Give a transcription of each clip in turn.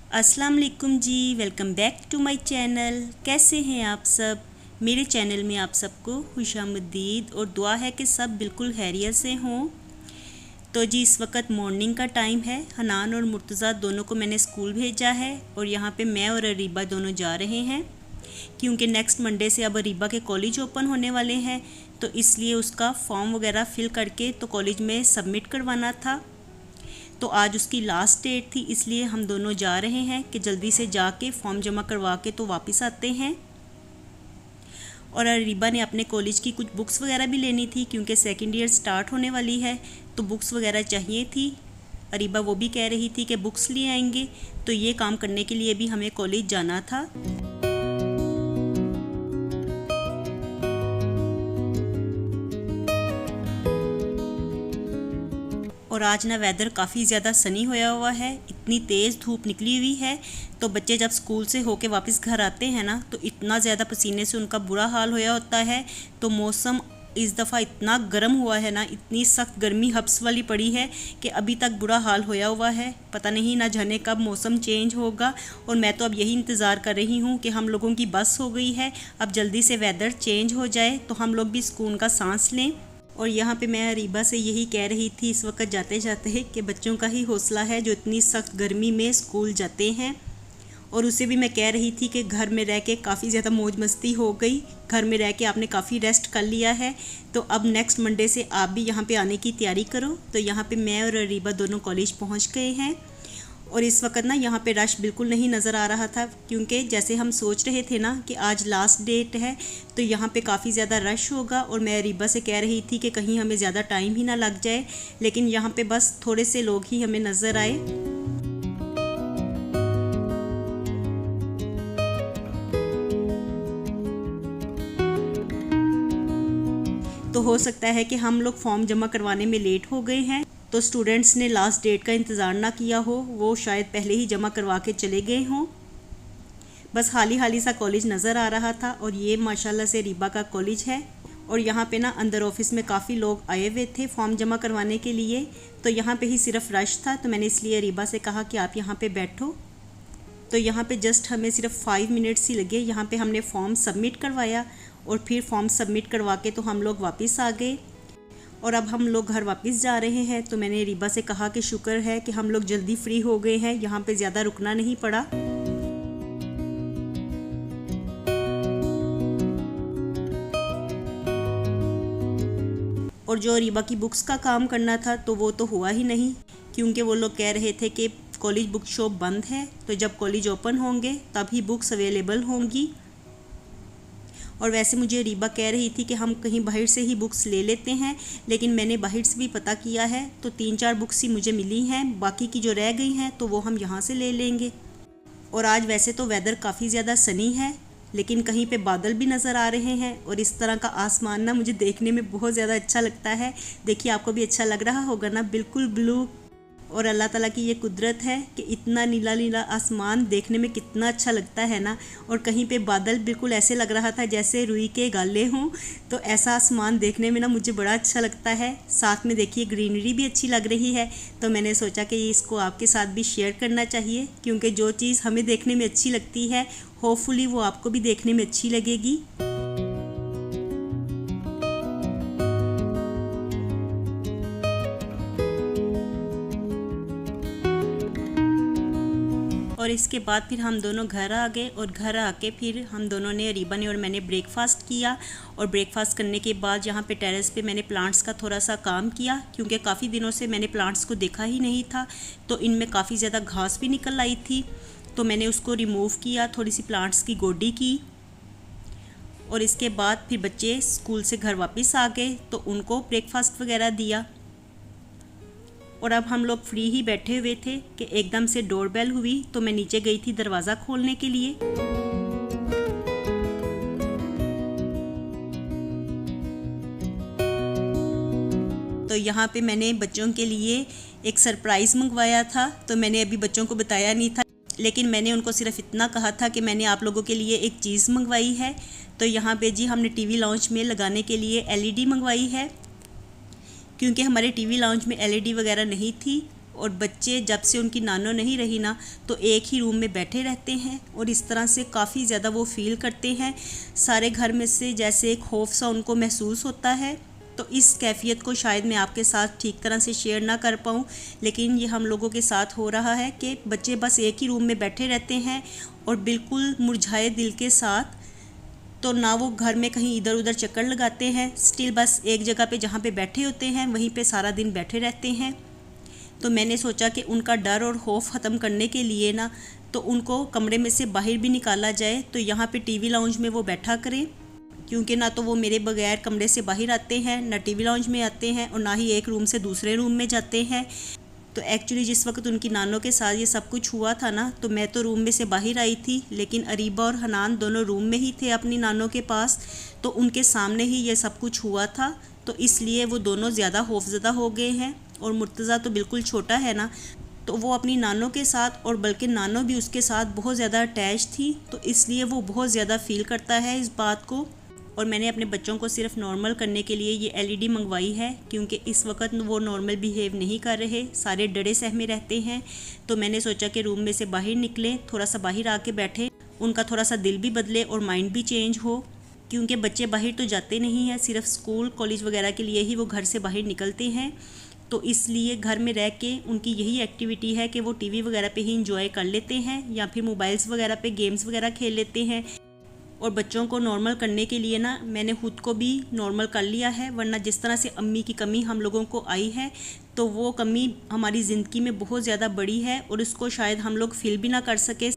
अस्सलाम वालेकुम जी, welcome back to my channel. कैसे हैं आप सब? मेरे चैनल में आप सबको खुशामदीद और दुआ है कि सब बिल्कुल खैरियत से हों। तो जी इस वक्त मॉर्निंग का टाइम है। हनान और मुर्तज़ा दोनों को मैंने स्कूल भेजा है और यहाँ पे मैं और अरीबा दोनों जा रहे हैं क्योंकि नेक्स्ट मंडे से अब अरीबा के कॉलेज ओपन होने वाले हैं, तो इसलिए उसका फॉर्म वगैरह फ़िल करके तो कॉलेज में सबमिट करवाना था। तो आज उसकी लास्ट डेट थी, इसलिए हम दोनों जा रहे हैं कि जल्दी से जाके फॉर्म जमा करवा के तो वापस आते हैं। और अरीबा ने अपने कॉलेज की कुछ बुक्स वगैरह भी लेनी थी क्योंकि सेकंड ईयर स्टार्ट होने वाली है, तो बुक्स वगैरह चाहिए थी। अरीबा वो भी कह रही थी कि बुक्स ले आएंगे, तो ये काम करने के लिए भी हमें कॉलेज जाना था। और आज ना वेदर काफ़ी ज़्यादा सनी होया हुआ है, इतनी तेज़ धूप निकली हुई है। तो बच्चे जब स्कूल से होके वापस घर आते हैं ना, तो इतना ज़्यादा पसीने से उनका बुरा हाल होया होता है। तो मौसम इस दफ़ा इतना गर्म हुआ है ना, इतनी सख्त गर्मी हब्स वाली पड़ी है कि अभी तक बुरा हाल होया हुआ है। पता नहीं ना जाने कब मौसम चेंज होगा। और मैं तो अब यही इंतज़ार कर रही हूँ कि हम लोगों की बस हो गई है, अब जल्दी से वेदर चेंज हो जाए तो हम लोग भी सुकून का सांस लें। और यहाँ पे मैं अरीबा से यही कह रही थी इस वक्त जाते जाते कि बच्चों का ही हौसला है जो इतनी सख्त गर्मी में स्कूल जाते हैं। और उसे भी मैं कह रही थी कि घर में रह के काफ़ी ज़्यादा मौज मस्ती हो गई, घर में रह के आपने काफ़ी रेस्ट कर लिया है, तो अब नेक्स्ट मंडे से आप भी यहाँ पे आने की तैयारी करो। तो यहाँ पे मैं और अरीबा दोनों कॉलेज पहुँच गए हैं। और इस वक्त ना यहाँ पे रश बिल्कुल नहीं नज़र आ रहा था क्योंकि जैसे हम सोच रहे थे ना कि आज लास्ट डेट है, तो यहाँ पे काफ़ी ज़्यादा रश होगा। और मैं अरीबा से कह रही थी कि कहीं हमें ज़्यादा टाइम ही ना लग जाए, लेकिन यहाँ पे बस थोड़े से लोग ही हमें नज़र आए। तो हो सकता है कि हम लोग फॉर्म जमा करवाने में लेट हो गए हैं, तो स्टूडेंट्स ने लास्ट डेट का इंतज़ार ना किया हो, वो शायद पहले ही जमा करवा के चले गए हों। बस हाली हाली सा कॉलेज नज़र आ रहा था। और ये माशाल्लाह से रीबा का कॉलेज है। और यहाँ पे ना अंदर ऑफिस में काफ़ी लोग आए हुए थे फॉर्म जमा करवाने के लिए, तो यहाँ पे ही सिर्फ रश था, तो मैंने इसलिए रीबा से कहा कि आप यहाँ पे बैठो। तो यहाँ पे जस्ट हमें सिर्फ 5 मिनट्स ही लगे। यहाँ पे हमने फॉर्म सबमिट करवाया और फिर फॉर्म सबमिट करवा के तो हम लोग वापस आ गए। और अब हम लोग घर वापस जा रहे हैं। तो मैंने रीबा से कहा कि शुक्र है कि हम लोग जल्दी फ्री हो गए हैं, यहाँ पे ज़्यादा रुकना नहीं पड़ा। और जो रीबा की बुक्स का काम करना था तो वो तो हुआ ही नहीं, क्योंकि वो लोग कह रहे थे कि कॉलेज बुक शॉप बंद है, तो जब कॉलेज ओपन होंगे तभी बुक्स अवेलेबल होंगी। और वैसे मुझे रीबा कह रही थी कि हम कहीं बाहर से ही बुक्स ले लेते हैं, लेकिन मैंने बाहर से भी पता किया है तो 3-4 बुक्स ही मुझे मिली हैं, बाकी की जो रह गई हैं तो वो हम यहाँ से ले लेंगे। और आज वैसे तो वेदर काफ़ी ज़्यादा सनी है, लेकिन कहीं पे बादल भी नज़र आ रहे हैं। और इस तरह का आसमान ना मुझे देखने में बहुत ज़्यादा अच्छा लगता है। देखिए आपको भी अच्छा लग रहा होगा ना, बिल्कुल ब्लू। और अल्लाह ताला की ये कुदरत है कि इतना नीला नीला आसमान देखने में कितना अच्छा लगता है ना। और कहीं पे बादल बिल्कुल ऐसे लग रहा था जैसे रुई के गाले हों, तो ऐसा आसमान देखने में ना मुझे बड़ा अच्छा लगता है। साथ में देखिए ग्रीनरी भी अच्छी लग रही है, तो मैंने सोचा कि इसको आपके साथ भी शेयर करना चाहिए, क्योंकि जो चीज़ हमें देखने में अच्छी लगती है होपफुली वो आपको भी देखने में अच्छी लगेगी। और इसके बाद फिर हम दोनों घर आ गए और घर आके फिर हम दोनों ने, रीबा ने और मैंने ब्रेकफास्ट किया। और ब्रेकफास्ट करने के बाद यहाँ पे टेरेस पे मैंने प्लांट्स का थोड़ा सा काम किया, क्योंकि काफ़ी दिनों से मैंने प्लांट्स को देखा ही नहीं था, तो इनमें काफ़ी ज़्यादा घास भी निकल आई थी, तो मैंने उसको रिमूव किया, थोड़ी सी प्लांट्स की गोडी की। और इसके बाद फिर बच्चे स्कूल से घर वापस आ गए तो उनको ब्रेकफास्ट वगैरह दिया। और अब हम लोग फ्री ही बैठे हुए थे कि एकदम से डोरबेल हुई, तो मैं नीचे गई थी दरवाज़ा खोलने के लिए। तो यहाँ पे मैंने बच्चों के लिए एक सरप्राइज़ मंगवाया था, तो मैंने अभी बच्चों को बताया नहीं था, लेकिन मैंने उनको सिर्फ इतना कहा था कि मैंने आप लोगों के लिए एक चीज़ मंगवाई है। तो यहाँ पे जी हमने टीवी लाउंज में लगाने के लिए एलईडी मंगवाई है, क्योंकि हमारे टीवी लाउंज में एलईडी वगैरह नहीं थी और बच्चे जब से उनकी नानो नहीं रही ना तो एक ही रूम में बैठे रहते हैं और इस तरह से काफ़ी ज़्यादा वो फील करते हैं। सारे घर में से जैसे एक खौफ सा उनको महसूस होता है। तो इस कैफियत को शायद मैं आपके साथ ठीक तरह से शेयर ना कर पाऊँ, लेकिन ये हम लोगों के साथ हो रहा है कि बच्चे बस एक ही रूम में बैठे रहते हैं और बिल्कुल मुरझाए दिल के साथ। तो ना वो घर में कहीं इधर उधर चक्कर लगाते हैं, स्टिल बस एक जगह पे जहाँ पे बैठे होते हैं वहीं पे सारा दिन बैठे रहते हैं। तो मैंने सोचा कि उनका डर और खौफ ख़त्म करने के लिए ना तो उनको कमरे में से बाहर भी निकाला जाए, तो यहाँ पे टीवी लाउंज में वो बैठा करें, क्योंकि ना तो वो मेरे बगैर कमरे से बाहर आते हैं, ना टीवी लाउंज में आते हैं और ना ही एक रूम से दूसरे रूम में जाते हैं। तो एक्चुअली जिस वक्त उनकी नानों के साथ ये सब कुछ हुआ था ना तो मैं तो रूम में से बाहर आई थी, लेकिन अरीबा और हनान दोनों रूम में ही थे अपनी नानों के पास। तो उनके सामने ही ये सब कुछ हुआ था, तो इसलिए वो दोनों ज़्यादा खौफज़दा हो गए हैं। और मुर्तज़ा तो बिल्कुल छोटा है ना, तो वो अपनी नानों के साथ और बल्कि नानों भी उसके साथ बहुत ज़्यादा अटैच थी, तो इसलिए वो बहुत ज़्यादा फ़ील करता है इस बात को। और मैंने अपने बच्चों को सिर्फ नॉर्मल करने के लिए ये एलईडी मंगवाई है, क्योंकि इस वक्त वो नॉर्मल बिहेव नहीं कर रहे, सारे डरे सहमे रहते हैं। तो मैंने सोचा कि रूम में से बाहर निकलें, थोड़ा सा बाहर आके बैठें, उनका थोड़ा सा दिल भी बदले और माइंड भी चेंज हो, क्योंकि बच्चे बाहर तो जाते नहीं हैं, सिर्फ स्कूल कॉलेज वगैरह के लिए ही वो घर से बाहर निकलते हैं। तो इसलिए घर में रह के उनकी यही एक्टिविटी है कि वो टीवी वगैरह पे ही इंजॉय कर लेते हैं या फिर मोबाइल्स वगैरह पे गेम्स वगैरह खेल लेते हैं। और बच्चों को नॉर्मल करने के लिए ना मैंने खुद को भी नॉर्मल कर लिया है, वरना जिस तरह से अम्मी की कमी हम लोगों को आई है तो वो कमी हमारी ज़िंदगी में बहुत ज़्यादा बड़ी है और उसको शायद हम लोग फील भी ना कर सके।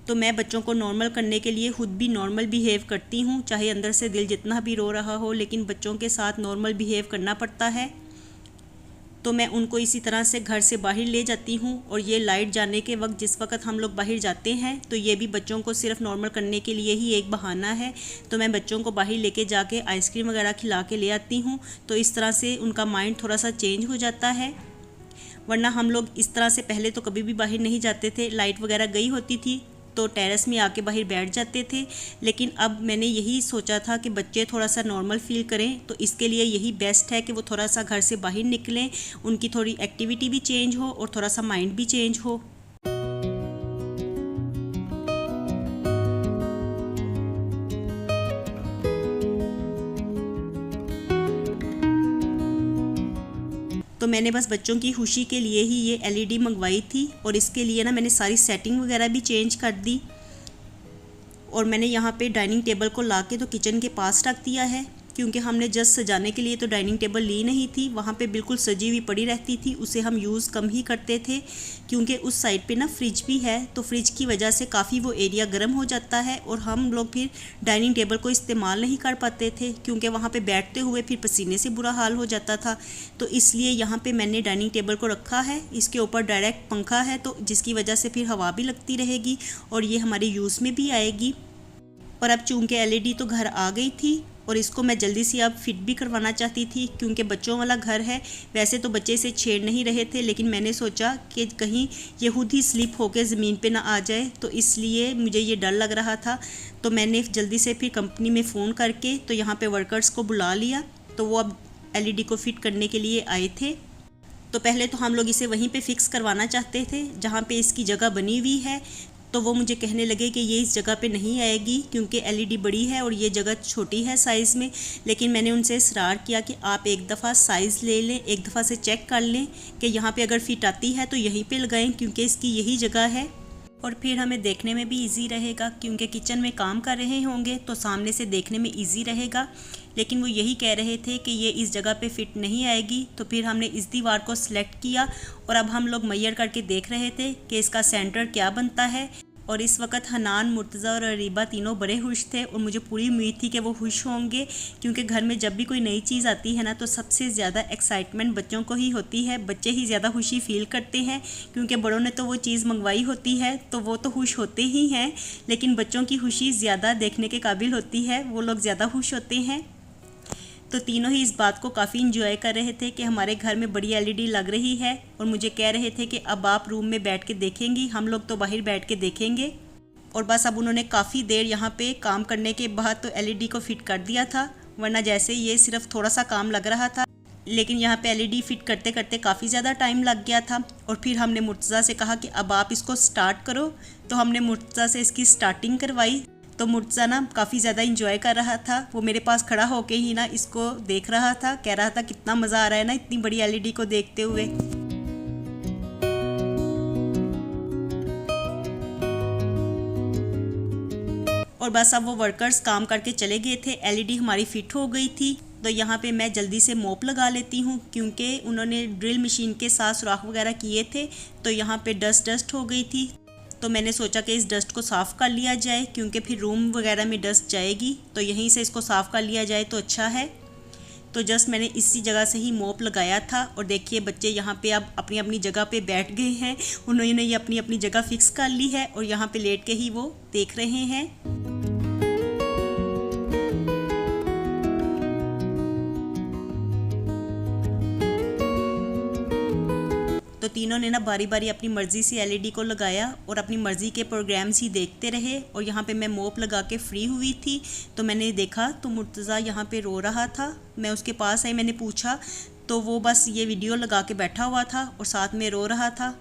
तो मैं बच्चों को नॉर्मल करने के लिए खुद भी नॉर्मल बिहेव करती हूँ, चाहे अंदर से दिल जितना भी रो रहा हो, लेकिन बच्चों के साथ नॉर्मल बिहेव करना पड़ता है। तो मैं उनको इसी तरह से घर से बाहर ले जाती हूँ। और ये लाइट जाने के वक्त जिस वक्त हम लोग बाहर जाते हैं तो ये भी बच्चों को सिर्फ नॉर्मल करने के लिए ही एक बहाना है। तो मैं बच्चों को बाहर लेके जाके आइसक्रीम वगैरह खिला के ले आती हूँ, तो इस तरह से उनका माइंड थोड़ा सा चेंज हो जाता है। वरना हम लोग इस तरह से पहले तो कभी भी बाहर नहीं जाते थे, लाइट वगैरह गई होती थी तो टेरेस में आके बाहर बैठ जाते थे। लेकिन अब मैंने यही सोचा था कि बच्चे थोड़ा सा नॉर्मल फील करें, तो इसके लिए यही बेस्ट है कि वो थोड़ा सा घर से बाहर निकलें, उनकी थोड़ी एक्टिविटी भी चेंज हो और थोड़ा सा माइंड भी चेंज हो। तो मैंने बस बच्चों की खुशी के लिए ही ये एलईडी मंगवाई थी और इसके लिए ना मैंने सारी सेटिंग वगैरह भी चेंज कर दी। और मैंने यहाँ पे डाइनिंग टेबल को लाके तो किचन के पास रख दिया है, क्योंकि हमने जस्ट सजाने के लिए तो डाइनिंग टेबल ली नहीं थी, वहाँ पे बिल्कुल सजी हुई पड़ी रहती थी, उसे हम यूज़ कम ही करते थे, क्योंकि उस साइड पे ना फ्रिज भी है, तो फ्रिज की वजह से काफ़ी वो एरिया गर्म हो जाता है और हम लोग फिर डाइनिंग टेबल को इस्तेमाल नहीं कर पाते थे, क्योंकि वहाँ पे बैठते हुए फिर पसीने से बुरा हाल हो जाता था। तो इसलिए यहाँ पर मैंने डाइनिंग टेबल को रखा है, इसके ऊपर डायरेक्ट पंखा है, तो जिसकी वजह से फिर हवा भी लगती रहेगी और ये हमारे यूज़ में भी आएगी। और अब चूँकि एलईडी तो घर आ गई थी और इसको मैं जल्दी से अब फिट भी करवाना चाहती थी, क्योंकि बच्चों वाला घर है। वैसे तो बच्चे इसे छेड़ नहीं रहे थे, लेकिन मैंने सोचा कि कहीं ये खुद ही स्लिप होकर ज़मीन पे ना आ जाए, तो इसलिए मुझे ये डर लग रहा था। तो मैंने जल्दी से फिर कंपनी में फ़ोन करके तो यहाँ पे वर्कर्स को बुला लिया, तो वो अब एलईडी को फिट करने के लिए आए थे। तो पहले तो हम लोग इसे वहीं पे फ़िक्स करवाना चाहते थे जहाँ पे इसकी जगह बनी हुई है, तो वो मुझे कहने लगे कि ये इस जगह पे नहीं आएगी क्योंकि एलईडी बड़ी है और ये जगह छोटी है साइज़ में। लेकिन मैंने उनसे इसरार किया कि आप एक दफ़ा साइज़ ले लें, एक दफ़ा से चेक कर लें कि यहाँ पे अगर फिट आती है तो यहीं पे लगाएं, क्योंकि इसकी यही जगह है और फिर हमें देखने में भी इजी रहेगा, क्योंकि किचन में काम कर रहे होंगे तो सामने से देखने में इजी रहेगा। लेकिन वो यही कह रहे थे कि ये इस जगह पे फिट नहीं आएगी, तो फिर हमने इस दीवार को सिलेक्ट किया और अब हम लोग मैयर करके देख रहे थे कि इसका सेंटर क्या बनता है। और इस वक्त हनान, मुर्तज़ा और अरीबा तीनों बड़े खुश थे और मुझे पूरी उम्मीद थी कि वो खुश होंगे, क्योंकि घर में जब भी कोई नई चीज़ आती है ना तो सबसे ज़्यादा एक्साइटमेंट बच्चों को ही होती है। बच्चे ही ज़्यादा खुशी फील करते हैं, क्योंकि बड़ों ने तो वो चीज़ मंगवाई होती है तो वो तो खुश होते ही हैं, लेकिन बच्चों की खुशी ज़्यादा देखने के काबिल होती है, वो लोग ज़्यादा खुश होते हैं। तो तीनों ही इस बात को काफ़ी इंजॉय कर रहे थे कि हमारे घर में बड़ी एलईडी लग रही है और मुझे कह रहे थे कि अब आप रूम में बैठ के देखेंगी, हम लोग तो बाहर बैठ के देखेंगे। और बस अब उन्होंने काफ़ी देर यहाँ पे काम करने के बाद तो एलईडी को फिट कर दिया था, वरना जैसे ये सिर्फ थोड़ा सा काम लग रहा था, लेकिन यहाँ पे एलईडी फिट करते करते काफ़ी ज़्यादा टाइम लग गया था। और फिर हमने मुर्तज़ा से कहा कि अब आप इसको स्टार्ट करो, तो हमने मुर्तज़ा से इसकी स्टार्टिंग करवाई। तो मुर्तज़ा ना काफ़ी ज़्यादा इंजॉय कर रहा था, वो मेरे पास खड़ा होके ही ना इसको देख रहा था, कह रहा था कितना मज़ा आ रहा है ना इतनी बड़ी एलईडी को देखते हुए। और बस अब वो वर्कर्स काम करके चले गए थे, एलईडी हमारी फिट हो गई थी। तो यहाँ पे मैं जल्दी से मोप लगा लेती हूँ, क्योंकि उन्होंने ड्रिल मशीन के साथ सुराख वगैरह किए थे, तो यहाँ पे डस्ट हो गई थी। तो मैंने सोचा कि इस डस्ट को साफ़ कर लिया जाए, क्योंकि फिर रूम वगैरह में डस्ट जाएगी, तो यहीं से इसको साफ़ कर लिया जाए तो अच्छा है। तो जस्ट मैंने इसी जगह से ही मोप लगाया था। और देखिए बच्चे यहाँ पे अब अपनी अपनी जगह पे बैठ गए हैं, उन्होंने ये अपनी अपनी जगह फिक्स कर ली है और यहाँ पे लेट के ही वो देख रहे हैं। तो तीनों ने ना बारी बारी अपनी मर्ज़ी से एलईडी को लगाया और अपनी मर्ज़ी के प्रोग्राम्स ही देखते रहे। और यहाँ पे मैं मोप लगा के फ्री हुई थी, तो मैंने देखा तो मुर्तज़ा यहाँ पे रो रहा था। मैं उसके पास आई, मैंने पूछा, तो वो बस ये वीडियो लगा के बैठा हुआ था और साथ में रो रहा था।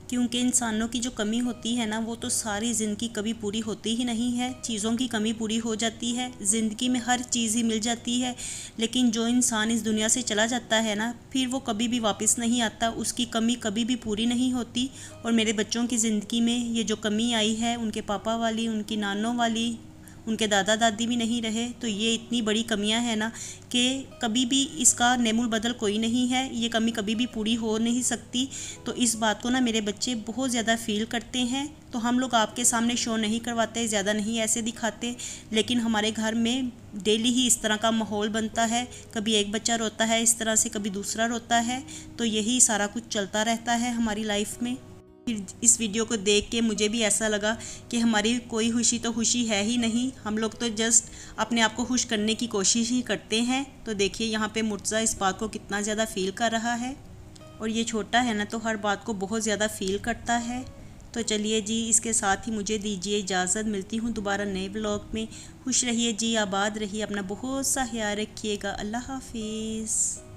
क्योंकि इंसानों की जो कमी होती है ना, वो तो सारी ज़िंदगी कभी पूरी होती ही नहीं है। चीज़ों की कमी पूरी हो जाती है, ज़िंदगी में हर चीज़ ही मिल जाती है, लेकिन जो इंसान इस दुनिया से चला जाता है ना, फिर वो कभी भी वापस नहीं आता, उसकी कमी कभी भी पूरी नहीं होती। और मेरे बच्चों की ज़िंदगी में ये जो कमी आई है, उनके पापा वाली, उनकी नानों वाली, उनके दादा दादी भी नहीं रहे, तो ये इतनी बड़ी कमियां हैं ना कि कभी भी इसका नेमुल बदल कोई नहीं है, ये कमी कभी भी पूरी हो नहीं सकती। तो इस बात को ना मेरे बच्चे बहुत ज़्यादा फील करते हैं। तो हम लोग आपके सामने शो नहीं करवाते, ज़्यादा नहीं ऐसे दिखाते, लेकिन हमारे घर में डेली ही इस तरह का माहौल बनता है। कभी एक बच्चा रोता है इस तरह से, कभी दूसरा रोता है, तो यही सारा कुछ चलता रहता है हमारी लाइफ में। फिर इस वीडियो को देख के मुझे भी ऐसा लगा कि हमारी कोई खुशी तो खुशी है ही नहीं, हम लोग तो जस्ट अपने आप को खुश करने की कोशिश ही करते हैं। तो देखिए यहाँ पे मुर्तज़ा इस बात को कितना ज़्यादा फ़ील कर रहा है, और ये छोटा है ना तो हर बात को बहुत ज़्यादा फ़ील करता है। तो चलिए जी, इसके साथ ही मुझे दीजिए इजाज़त, मिलती हूँ दोबारा नए ब्लॉग में। खुश रहिए जी, आबाद रहिए, अपना बहुत सा ख्याल रखिएगा। अल्लाह हाफिज़।